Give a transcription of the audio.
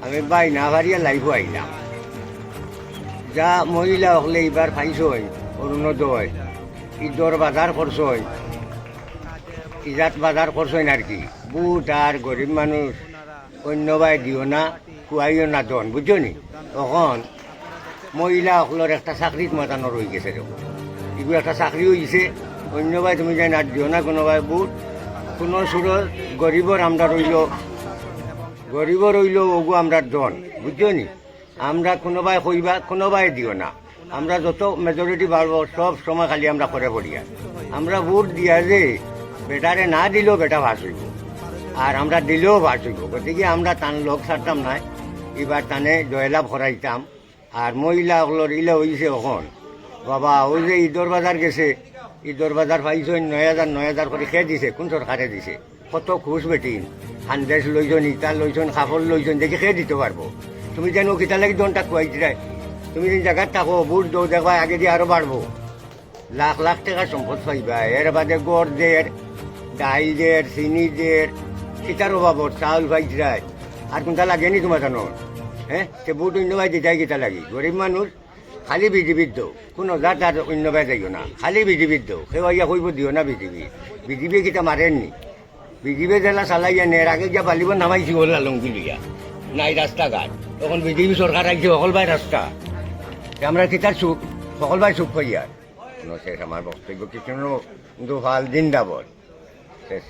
আমি বাই না ভারিয়া লাইভও আইলাম। যা মহিলা হলে এইবার পাইছই অরুণোদয়, ঈদর বাজার করছই, ইজাত বাজার করছই আর কি। বুট আর গরিব মানুষ অন্যবাই দিও না, কুয়াইও না দন, বুঝছো নি? তখন মহিলা সকলের একটা চাকরিত মাতানো রয়ে গেছে দেখো, এগুলো একটা চাকরি হয়েছে। অন্যবাই তুমি যাই না দিও না, কোনোবাই বুট, কোনো সুরত গরিবর আমরা রইল, গরিবর রইল ওগু আমরা দন, বুঝছো নি? আমরা কোনোবাই কইবা, কোনোবাই দিও না। আমরা যত মেজরিটি বাড়বো সব সময় খালি আমরা করে পড়িয়া, আমরা ভোট দিয়া যে বেটারে না দিলেও বেটা ভাস হইব, আর আমরা দিলেও ভাস হইব। গতিকে আমরা টান লোক ছাড়তাম নাই, এবার টানে জয়লাভ করাইতাম। আর মহিলাগুলোর ইলে হয়েছে এখন বাবা, ওই যে ঈদর বাজার গেছে, ঈদর বাজার পাইছ 9,000 করে খেয়ে দিছে, কোন সরকারে দিছে? কত খুশ বেটিন, হান্ড্রেস লইছন, ইটা লইছন, কাপড় লইছন, দেখি খেয়ে দিতে পারবো। তুমি যেন কিতা লাগি দনটা খুয়াই দিলাই, তুমি যে জায়গায় থাকো বুট দৌ দেখবা আগে দিয়ে আরো বাড়বো, লাখ লাখ টাকার সম্পদ পাইবা। এর বাদে গড় দের, ডাইল দের, চিনি দের, কিতার অভাবর চাউল পাইছিলাই, আর কোনটা লাগেনি তোমার জানো? হ্যাঁ, সে বুট অন্য ভাই দিতাই কিতা লাগি? গরিব মানুষ খালি বিজেপির দৌ, কোনো জাত আর অন্য ভাই যাইও না, খালি বিজেপির দৌ। সে ভাইয়া কইব দিও না বিজেপি, বিজেপি কিতা মারেননি। বিজেপি জেলা চালাইয়া নের আগে যা বালিব নামাইছি ওর লালঙ্গি লইয়া, নাই রাস্তাঘাট। তখন বিজেপি সরকার আইছে সকলবাই রাস্তা, আমরা কিতার সুখ, সকলবাই সুখ পাই। আর শেষ আমার বক্তব্য কিছু কিন্তু ভাল জিন্দাবাদ শেষ।